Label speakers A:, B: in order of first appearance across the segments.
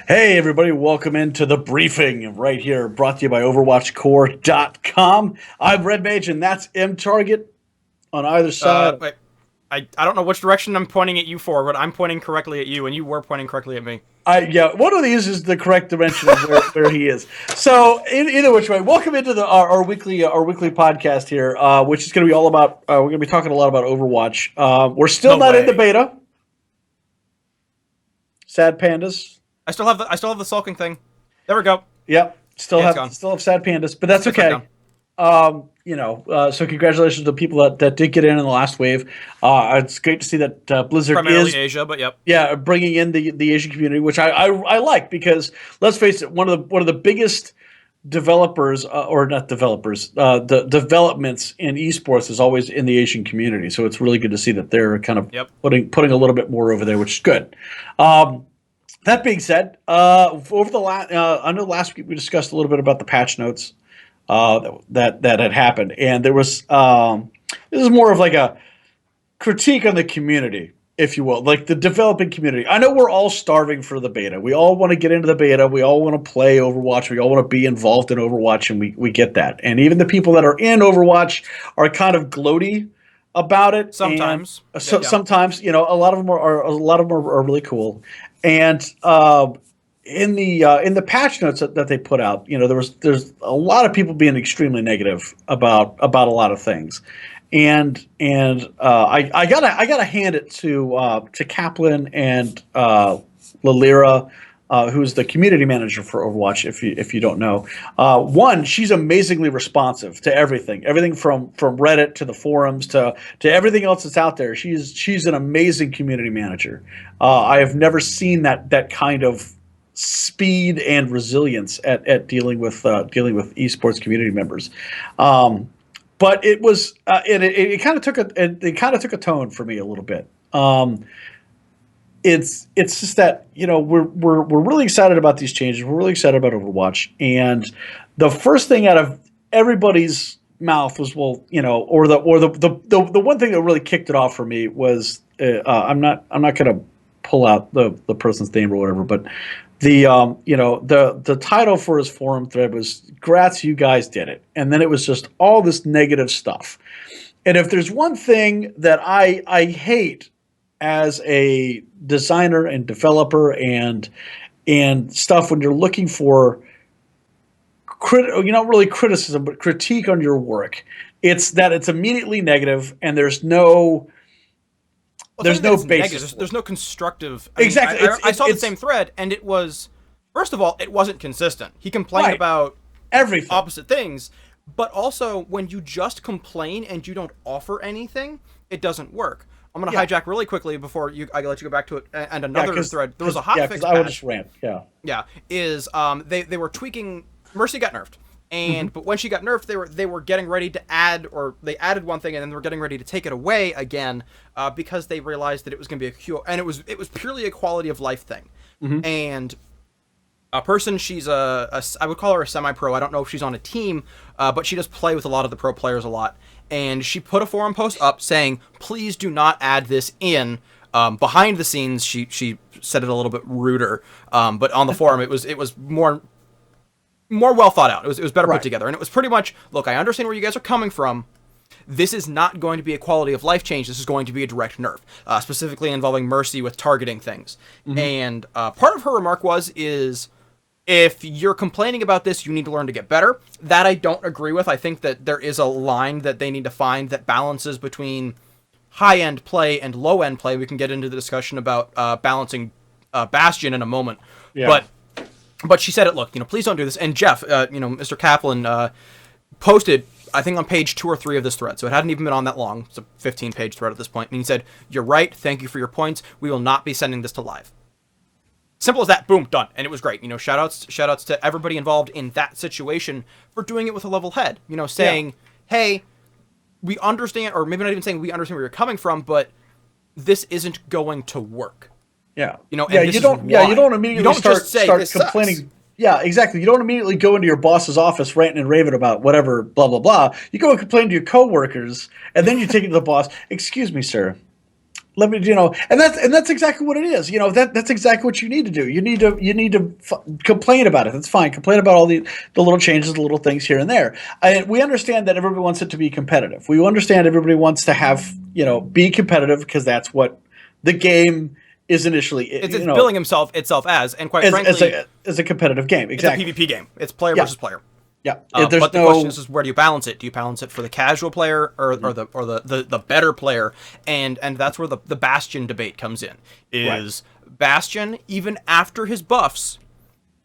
A: Hey, everybody, welcome into the briefing right here, brought to you by OverwatchCore.com. I'm Redmage, and that's MTarget on either side.
B: Wait, I don't know which direction I'm pointing at you for, but I'm pointing correctly at you, and you were pointing correctly at me.
A: Yeah, one of these is the correct dimension of where he is. So, either which way, welcome into our weekly podcast here, which is going to be all about. We're going to be talking a lot about Overwatch. We're still
B: No
A: not in the
B: way.
A: beta. Sad pandas.
B: I still have the sulking thing. There we go.
A: Yep, still
B: Yeah, it's
A: have
B: gone.
A: still have sad pandas, but that's
B: It's back
A: okay.
B: down.
A: So congratulations to the people that did get in the last wave. It's great to see that Blizzard
B: Primarily
A: is,
B: Asia, but yep.
A: yeah, bringing in the Asian community, which I like because let's face it, one of the biggest developers or not developers, the developments in esports is always in the Asian community. So it's really good to see that they're kind of
B: Yep.
A: putting a little bit more over there, which is good. That being said, over the I know last week we discussed a little bit about the patch notes that had happened, and there was this is more of like a critique on the community, if you will, like the developing community. I know we're all starving for the beta. We all want to get into the beta. We all want to play Overwatch. We all want to be involved in Overwatch, and we get that. And even the people that are in Overwatch are kind of gloaty about it. And
B: Sometimes.
A: so
B: Yeah.
A: sometimes, a lot of them are really cool. And in the patch notes that they put out, there's a lot of people being extremely negative about a lot of things, and I gotta hand it to Kaplan and Lalira, who's the community manager for Overwatch. If you don't know, one, she's amazingly responsive to everything from Reddit to the forums to everything else that's out there. She's an amazing community manager. I have never seen that kind of speed and resilience at dealing with esports community members. But it was it kind of took a tone for me a little bit. It's just that we're really excited about these changes. We're really excited about Overwatch, and the first thing out of everybody's mouth was, well, or the one thing that really kicked it off for me was I'm not going to pull out the person's name or whatever, but the title for his forum thread was "Grats, you guys did it," and then it was just all this negative stuff. And if there's one thing that I hate as a designer and developer and stuff, when you're looking for really criticism, but critique on your work, it's that it's immediately negative and there's no
B: Well,
A: there's
B: something
A: no
B: that's
A: basis.
B: negative. There's no constructive.
A: Exactly.
B: I saw the same thread, and it was, first of all, it wasn't consistent. He complained
A: Right.
B: about
A: Everything.
B: opposite things, but also when you just complain and you don't offer anything, it doesn't work. I'm going to
A: Yeah.
B: hijack really quickly before I let you go back to it. And another thread, there was a hotfix
A: because I would
B: patch.
A: just rant. Yeah.
B: Yeah, is they were tweaking. Mercy got nerfed, and but when she got nerfed, they were getting ready to add, or they added one thing, and then they were getting ready to take it away again because they realized that it was going to be and it was purely a quality of life thing. And a person, she's I would call her a semi-pro. I don't know if she's on a team, but she does play with a lot of the pro players a lot. And she put a forum post up saying, "Please do not add this in." Behind the scenes, she said it a little bit ruder, but on the forum, it was more well thought out. It was better
A: Right.
B: put together, and it was pretty much, look, I understand where you guys are coming from. This is not going to be a quality of life change. This is going to be a direct nerf, specifically involving Mercy with targeting things. And part of her remark is, if you're complaining about this, you need to learn to get better. That I don't agree with. I think that there is a line that they need to find that balances between high-end play and low-end play. We can get into the discussion about balancing Bastion in a moment.
A: Yeah.
B: But she said it, look, please don't do this. And Jeff, Mr. Kaplan, posted, I think, on page 2 or 3 of this thread. So it hadn't even been on that long. It's a 15-page thread at this point. And he said, "You're right. Thank you for your points. We will not be sending this to live." Simple as that. Boom, done. And it was great. Shout outs to everybody involved in that situation for doing it with a level head. Saying, hey, we understand, or maybe not even saying we understand where you're coming from, but this isn't going to work.
A: Yeah.
B: And
A: You don't immediately
B: just say,
A: start
B: "This
A: complaining.
B: sucks."
A: Yeah, exactly. You don't immediately go into your boss's office ranting and raving about whatever, blah, blah, blah. You go and complain to your coworkers, and then you take it to the boss. "Excuse me, sir. let me, and that's exactly what it is. That's exactly what you need to do. You need to complain about it. That's fine. Complain about all the little changes, the little things here and there. We understand that everybody wants it to be competitive. We understand everybody wants to have, be competitive because that's what the game is initially.
B: It's billing itself as, and quite frankly,
A: as a competitive game. Exactly.
B: It's a PvP game. It's player versus player.
A: Yeah,
B: but the question is where do you balance it? Do you balance it for the casual player or the better player? And that's where the Bastion debate comes in. Is right. Bastion, even after his buffs,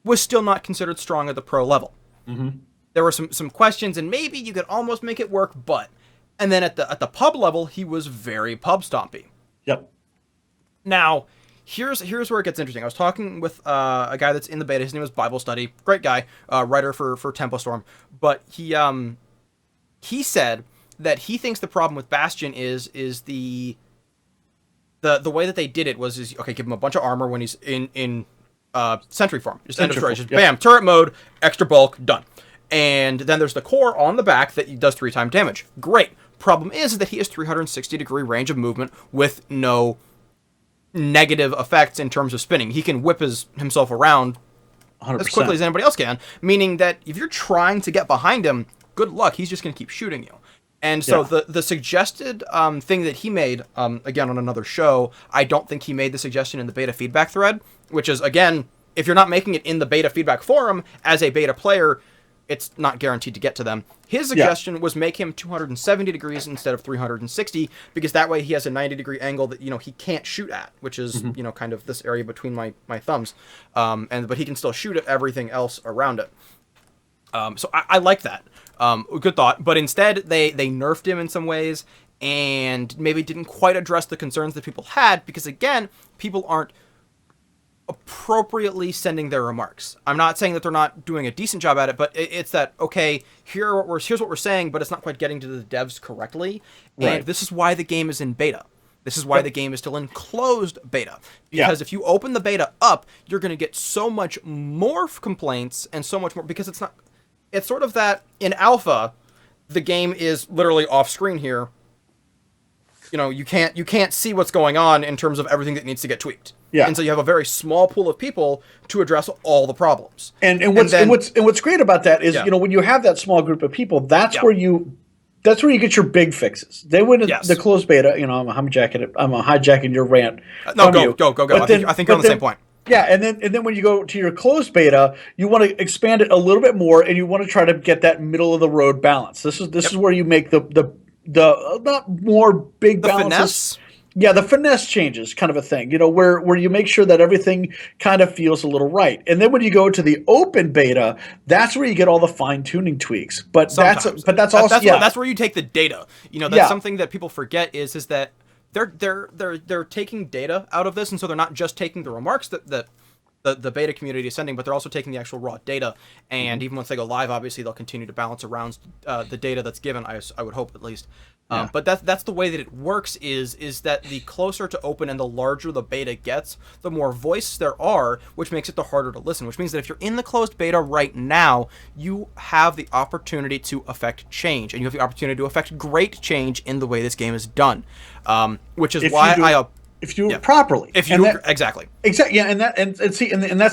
B: was still not considered strong at the pro level. Mm-hmm. There were some questions, and maybe you could almost make it work, and then at the pub level, he was very pub stompy.
A: Yep.
B: Now, here's where it gets interesting. I was talking with a guy that's in the beta. His name is Bible Study. Great guy, writer for Tempo Storm. But he said that he thinks the problem with Bastion is the way that they did it was give him a bunch of armor when he's in sentry form. Just end of story. Just bam, turret mode, extra bulk, done. And then there's the core on the back that does 3 times damage. Great. Problem is that he has 360-degree range of movement with no negative effects in terms of spinning. He can whip himself around 100%. As quickly as anybody else can, meaning that if you're trying to get behind him, good luck. He's just going to keep shooting you. And so the suggested thing that he made, again, on another show, I don't think he made the suggestion in the beta feedback thread, which is, again, if you're not making it in the beta feedback forum as a beta player, it's not guaranteed to get to them. His suggestion was make him 270 degrees instead of 360, because that way he has a 90-degree angle that, he can't shoot at, which is, kind of this area between my thumbs. But he can still shoot at everything else around it. So I like that. Good thought. But instead, they nerfed him in some ways and maybe didn't quite address the concerns that people had, because, again, people aren't appropriately sending their remarks. I'm not saying that they're not doing a decent job at it, but it's that, okay, here's what we're saying, but it's not quite getting to the devs correctly. Right. And this is why the game is in beta. This is why the game is still in closed beta. Because if you open the beta up, you're going to get so much more complaints and so much more, because it's sort of that in alpha, the game is literally off screen here. You can't see what's going on in terms of everything that needs to get tweaked. Yeah. And so you have a very small pool of people to address all the problems. And
A: what's great about that is, when you have that small group of people, that's where you get your big fixes. They went in the closed beta, I'm hijacking your rant.
B: No, go. I think you're on the same point.
A: Yeah, and then when you go to your closed beta, you want to expand it a little bit more, and you want to try to get that middle of the road balance. This is where you make the not more big balances.
B: Finesse?
A: Yeah, the finesse changes, kind of a thing, where you make sure that everything kind of feels a little right. And then when you go to the open beta, that's where you get all the fine tuning tweaks. But that's
B: where you take the data. That's something that people forget is that they're taking data out of this, and so they're not just taking the remarks that the beta community is sending, but they're also taking the actual raw data. And even once they go live, obviously they'll continue to bounce around the data that's given. I would hope, at least. But that's the way that it works. Is that the closer to open and the larger the beta gets, the more voices there are, which makes it the harder to listen. Which means that if you're in the closed beta right now, you have the opportunity to affect change, and you have the opportunity to affect great change in the way this game is done. Which is why
A: if you do it properly,
B: exactly,
A: yeah, and that's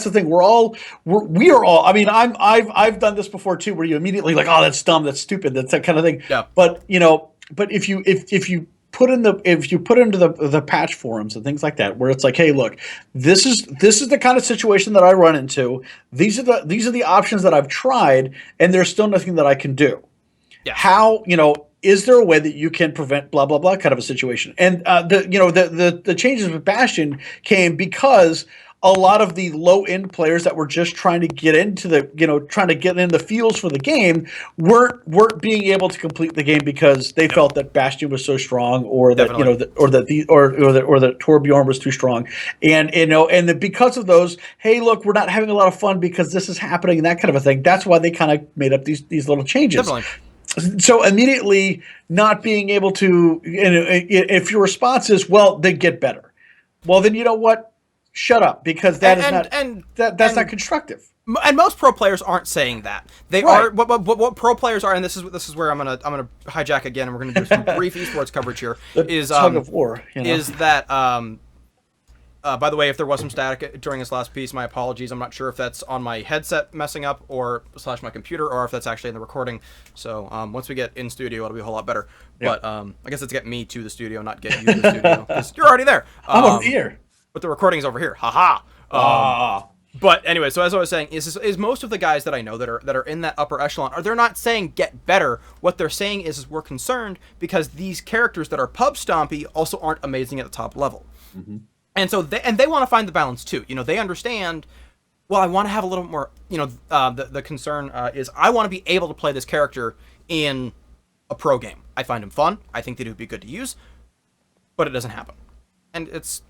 A: the thing. We are all. I mean, I've done this before too, where you immediately like, oh, that's dumb, that's stupid, that's that kind of thing.
B: Yeah.
A: But if you put into the patch forums and things like that, where it's like, hey, look, this is the kind of situation that I run into. These are the options that I've tried, and there's still nothing that I can do.
B: Yeah.
A: How is there a way that you can prevent blah blah blah kind of a situation? And the changes with Bastion came because a lot of the low end players that were just trying to get into the fields for the game weren't being able to complete the game because they felt that Bastion was so strong, or that or that Torbjorn was too strong, and because of those, hey, look, we're not having a lot of fun because this is happening and that kind of a thing. That's why they kind of made up these little changes.
B: Definitely.
A: So immediately not being able to, if your response is, well, they get better, well, then you know what? Shut up, because that's not constructive.
B: And most pro players aren't saying that. They
A: Right.
B: are what pro players are, and this is where I'm gonna hijack again, and we're gonna do some brief esports coverage here.
A: The
B: Is
A: tug of war, you know?
B: is that by the way, if there was some static during this last piece, my apologies. I'm not sure if that's on my headset messing up or / my computer, or if that's actually in the recording. So once we get in studio, it'll be a whole lot better.
A: Yeah.
B: But I guess it's get me to the studio, not get you to the studio, because you're already there.
A: I'm over here.
B: But the recording's over here. Haha. But anyway, so as I was saying, is most of the guys that I know that are in that upper echelon, they're not saying get better. What they're saying is we're concerned because these characters that are pub stompy also aren't amazing at the top level.
A: Mm-hmm.
B: And so they want to find the balance too. You know, they understand, well, I want to have a little bit more, you know, the concern is I want to be able to play this character in a pro game. I find him fun. I think that it would be good to use, but it doesn't happen. And it's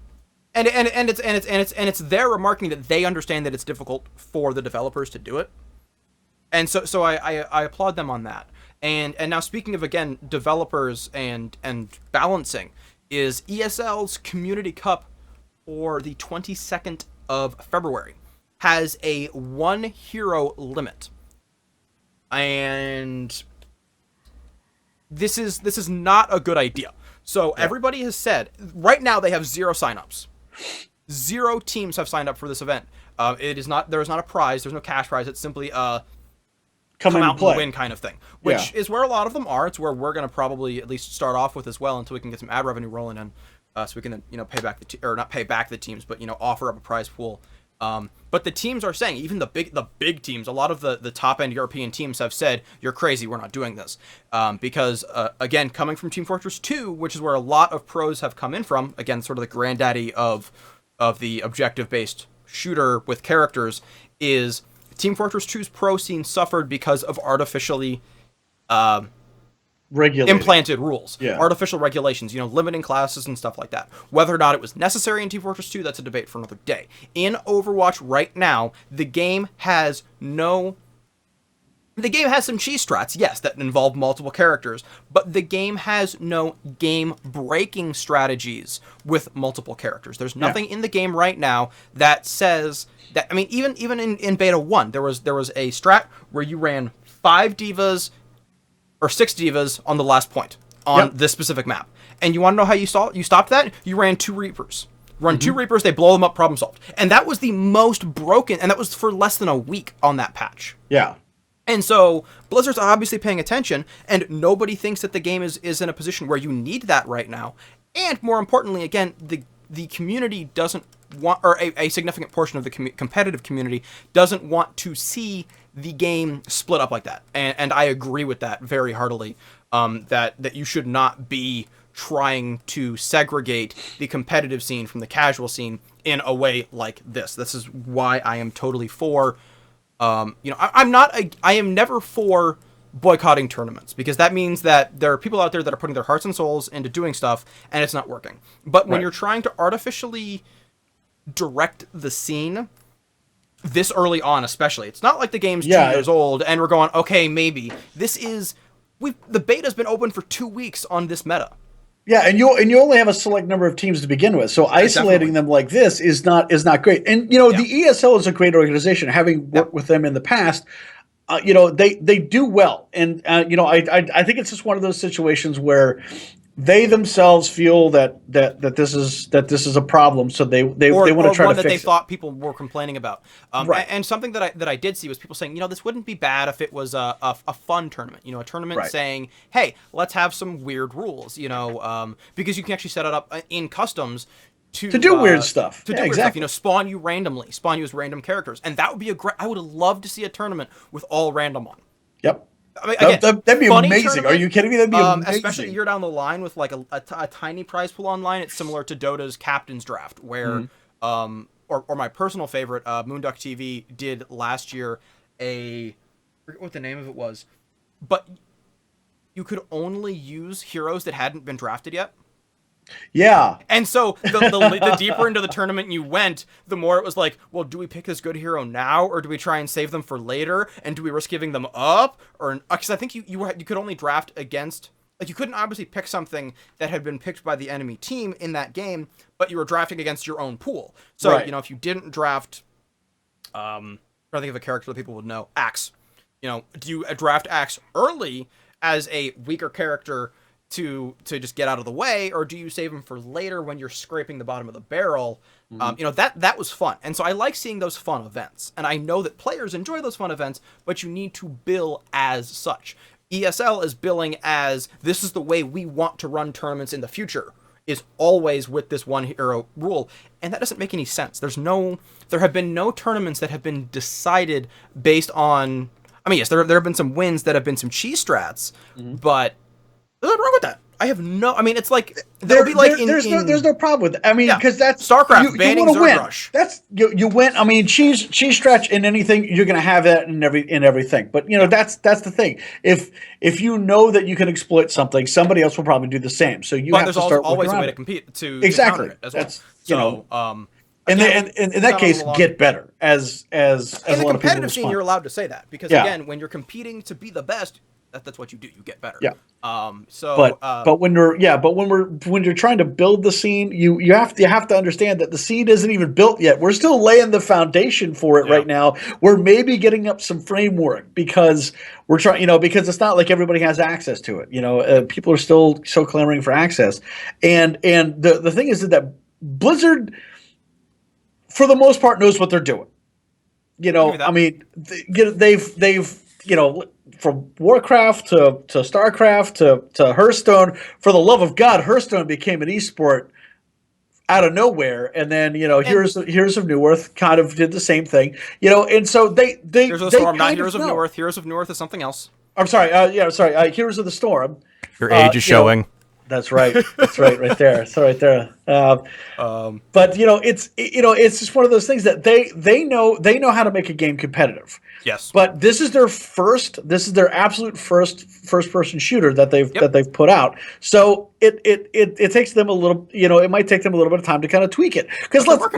B: their remarking that they understand that it's difficult for the developers to do it. And so I applaud them on that. And now speaking of, again, developers and balancing, is ESL's Community Cup for the 22nd of February has a 1 hero limit. And this is not a good idea. So everybody has said, right now they have 0 signups. 0 teams have signed up for this event. There is not a prize. There's no cash prize. It's simply come out and win kind of thing, which is where a lot of them are. It's where we're going to probably at least start off with as well, until we can get some ad revenue rolling in, so we can pay back or not pay back the teams, but offer up a prize pool. But the teams are saying, even the big teams, a lot of the top end European teams have said, you're crazy, we're not doing this, because again, coming from Team Fortress 2, which is where a lot of pros have come in from, again, sort of the granddaddy of the objective based shooter with characters, is Team Fortress 2's pro scene suffered because of artificially implanted rules, artificial regulations, limiting classes and stuff like that. Whether or not it was necessary in Team Fortress 2, that's a debate for another day. In Overwatch right now, the game has some cheese strats, yes, that involve multiple characters, but the game has no game-breaking strategies with multiple characters. There's nothing in the game right now that says that. I mean, even in Beta 1, there was a strat where you ran 5 divas or 6 divas on the last point on this specific map. And you want to know how you stopped that? You ran 2 Reapers. Run 2 Reapers, they blow them up, problem solved. And that was the most broken, and that was for less than a week on that patch. Yeah. And so Blizzard's obviously paying attention, and nobody thinks that the game is in a position where you need that right now. And more importantly, again, the community doesn't want, or a significant portion of the competitive community doesn't want to see the game split up like that. And I agree with that very heartily, that you should not be trying to segregate the competitive scene from the casual scene in a way like this. This is why I am totally for... I am never for boycotting tournaments, because that means that there are people out there that are putting their hearts and souls into doing stuff and it's not working. But when you're trying to artificially direct the scene this early on, especially, it's not like the game's 2 years old and we're going, okay, maybe the beta's been open for 2 weeks on this meta.
A: Yeah, and you only have a select number of teams to begin with, so isolating them like this is not great. And the ESL is a great organization. Having worked with them in the past, they do well. And I think it's just one of those situations where they themselves feel that this is a problem, so they want to try to fix it.
B: Or one that they thought people were complaining about. And something that I did see was people saying, this wouldn't be bad if it was a fun tournament. A tournament saying, hey, let's have some weird rules. Because you can actually set it up in customs to
A: do weird stuff.
B: Weird stuff. Spawn you as random characters, and that would be I would love to see a tournament with all random on.
A: Yep. I mean, again, that'd be amazing. Are you kidding me? That'd be amazing.
B: Especially a year down the line with like a tiny prize pool online. It's similar to Dota's Captain's Draft, where or my personal favorite, Moonduck TV did last year I forget what the name of it was, but you could only use heroes that hadn't been drafted yet.
A: Yeah.
B: And so the deeper into the tournament you went, the more it was like, well, do we pick this good hero now, or do we try and save them for later? And do we risk giving them up? Or because I think you could only draft against, like, you couldn't obviously pick something that had been picked by the enemy team in that game, but you were drafting against your own pool. So if you didn't draft trying to think of a character that people would know. Axe. You know, do you draft Axe early as a weaker character to just get out of the way, or do you save him for later when you're scraping the bottom of the barrel? You know, that was fun. And so I like seeing those fun events. And I know that players enjoy those fun events, but you need to bill as such. ESL is billing as, this is the way we want to run tournaments in the future, is always with this one hero rule. And that doesn't make any sense. There have been no tournaments that have been decided based on, I mean, yes, there have been some wins that have been some cheese strats, but there's nothing wrong with that. It's like
A: there's no problem with it. I mean, because that's
B: StarCraft banning
A: you win.
B: Rush.
A: That's you win. I mean, cheese stretch in anything, you're going to have that in everything. But you know, that's the thing. If you know that you can exploit something, somebody else will probably do the same. So you have to start
B: always a way
A: it.
B: to compete to
A: exactly.
B: To counter it as well.
A: That's
B: so.
A: And in that case, get better as
B: in
A: a
B: the
A: lot of people
B: competitive scene,
A: respond.
B: you're allowed to say that because again, when you're competing to be the best, that's what you do. You get better.
A: Yeah.
B: But
A: when you're trying to build the scene, you have to understand that the scene isn't even built yet. We're still laying the foundation for it right now. We're maybe getting up some framework because we're trying, because it's not like everybody has access to it. People are still clamoring for access, and the thing is that Blizzard, for the most part, knows what they're doing. I mean, they've from Warcraft to StarCraft to Hearthstone. For the love of God, Hearthstone became an esport out of nowhere, and then Heroes of Newerth kind of did the same thing. And so they
B: Heroes of the Storm, not Heroes of Newerth. Heroes of Newerth is something else.
A: I'm sorry. Heroes of the Storm.
C: Your age is showing.
A: That's right. That's right there. It's right there. But it's just one of those things that they know how to make a game competitive.
B: Yes.
A: But this is their absolute first person shooter that they've put out. So it takes them a little, it might take them a little bit of time to kind of tweak it. Because let's look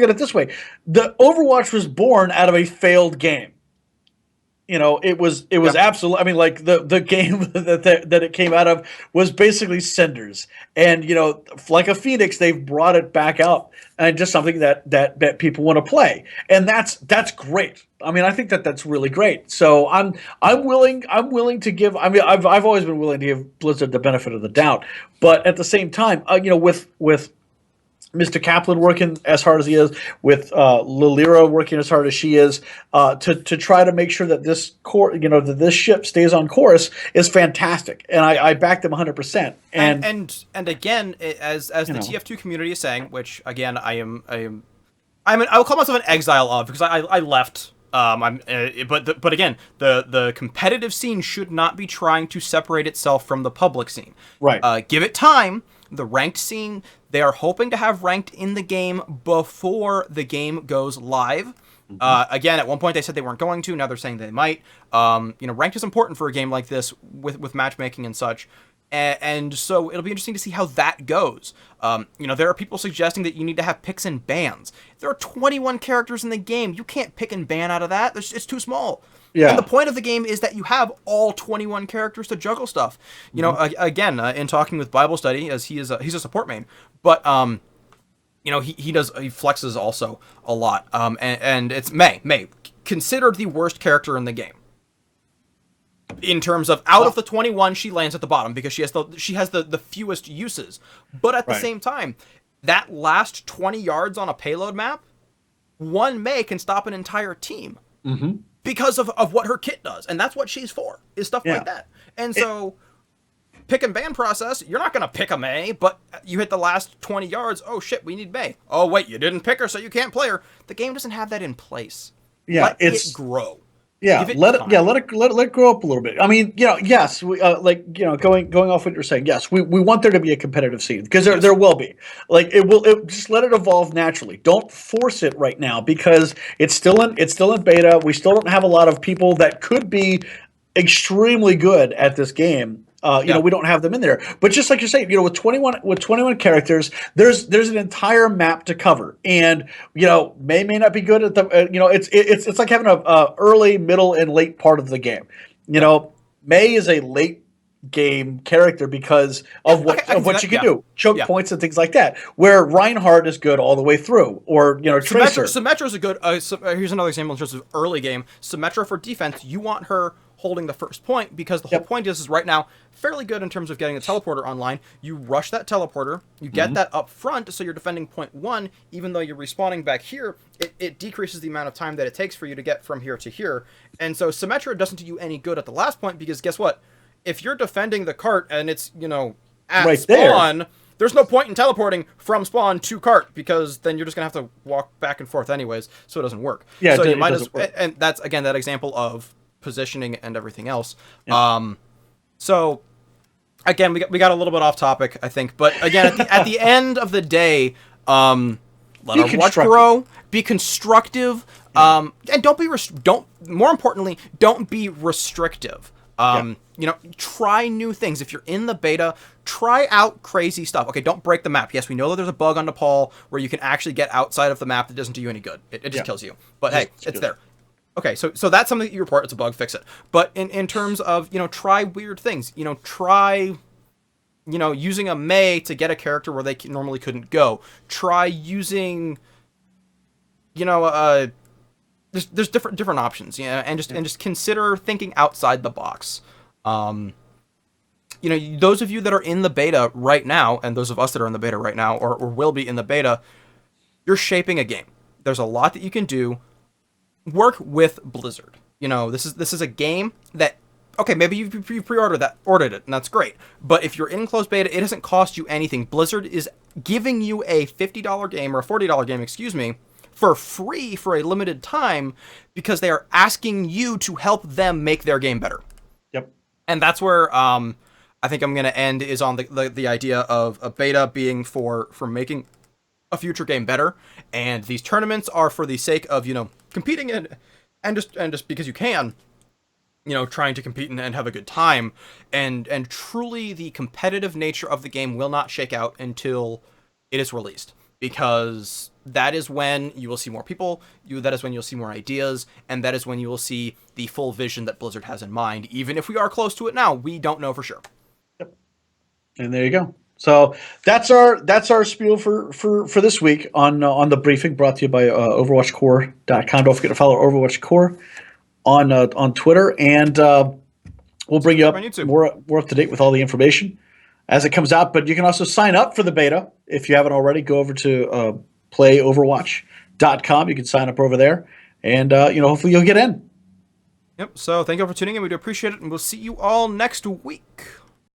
A: at it this way. The Overwatch was born out of a failed game. It was absolutely. I mean, like the game that it came out of was basically cinders, and like a phoenix, they've brought it back out, and just something that people want to play, and that's great. I mean, I think that's really great. So I'm willing to give. I mean, I've always been willing to give Blizzard the benefit of the doubt, but at the same time, with Mr. Kaplan working as hard as he is, with Lilira working as hard as she is, to try to make sure that this that this ship stays on course is fantastic, and I back them 100%.
B: And again, as the TF2 community is saying, which again I will call myself an exile of, because I left. But again, the competitive scene should not be trying to separate itself from the public scene.
A: Right.
B: Give it time. The ranked scene, they are hoping to have ranked in the game before the game goes live. Again, at one point they said they weren't going to. Now they're saying they might. Ranked is important for a game like this with matchmaking and such. And so it'll be interesting to see how that goes. There are people suggesting that you need to have picks and bans. There are 21 characters in the game. You can't pick and ban out of that. It's too small. Yeah. And the point of the game is that you have all 21 characters to juggle stuff. Again, in talking with Bible Study, as he's a support main, but he flexes also a lot. And it's May considered the worst character in the game. In terms of out of the 21, she lands at the bottom because she has the fewest uses. But at the same time, that last 20 yards on a payload map, one May can stop an entire team.
A: Mm-hmm.
B: Because of what her kit does, and that's what she's for, is stuff like that. And so, pick and ban process, you're not going to pick a May, but you hit the last 20 yards, oh shit, we need May. Oh wait, you didn't pick her, so you can't play her. The game doesn't have that in place.
A: Yeah,
B: let it grow.
A: Yeah, let it grow up a little bit. I mean, yes, we, going off what you're saying. Yes, we want there to be a competitive scene because there will be. Like just let it evolve naturally. Don't force it right now because it's still in beta. We still don't have a lot of people that could be extremely good at this game. We don't have them in there. But just like you're saying, with 21 characters, there's an entire map to cover, and may not be good at the it's like having a early, middle, and late part of the game. May is a late game character because of
B: I can see
A: what
B: that,
A: you can
B: yeah.
A: do, choke
B: Yeah.
A: points and things like that. Where Reinhardt is good all the way through, or Tracer.
B: Symmetra's a good. Here's another example in terms of early game. Symmetra for defense, you want her holding the first point because the whole point is right now fairly good in terms of getting a teleporter online. You rush that teleporter, you get that up front, so you're defending point 1. Even though you're respawning back here, it decreases the amount of time that it takes for you to get from here to here. And so Symmetra doesn't do you any good at the last point because guess what? If you're defending the cart and it's at
A: Right
B: spawn.
A: there.
B: There's no point in teleporting from spawn to cart because then you're just gonna have to walk back and forth anyways, so it doesn't work.
A: Yeah,
B: so
A: it
B: you might
A: doesn't work.
B: and that's again that example of positioning and everything else.
A: Yeah.
B: So again, we got a little bit off topic, I think, but again, at the end of the day, let our watch grow, be constructive, and don't be more importantly, don't be restrictive. Try new things. If you're in the beta, try out crazy stuff. Okay, don't break the map. Yes, we know that there's a bug on Nepal where you can actually get outside of the map that doesn't do you any good. It just kills you. But hey, it's there. Okay, so that's something that you report. It's a bug, fix it. But in terms of, try weird things. Try, using a Mei to get a character where they normally couldn't go. Try using, there's different options, and just consider thinking outside the box. Those of you that are in the beta right now, and those of us that are in the beta right now, or will be in the beta, you're shaping a game. There's a lot that you can do. Work with Blizzard. This is a game that, okay, maybe you pre-ordered it, and that's great. But if you're in closed beta, it doesn't cost you anything. Blizzard is giving you a $50 game, or a $40 game, excuse me, for free for a limited time because they are asking you to help them make their game better.
A: Yep.
B: And that's where I think I'm going to end, is on the idea of a beta being for making a future game better, and these tournaments are for the sake of competing and just because you can, trying to compete and have a good time, and truly the competitive nature of the game will not shake out until it is released, because that is when you will see more people, that is when you'll see more ideas, and that is when you will see the full vision that Blizzard has in mind. Even if we are close to it now, we don't know for sure.
A: Yep. And there you go. So that's our spiel for this week on the briefing, brought to you by OverwatchCore.com. Don't forget to follow Overwatch Core on Twitter, and we'll bring you up more up to date with all the information as it comes out. But you can also sign up for the beta if you haven't already. Go over to playoverwatch.com. You can sign up over there, and hopefully you'll get in.
B: Yep. So thank you all for tuning in. We do appreciate it, and we'll see you all next week.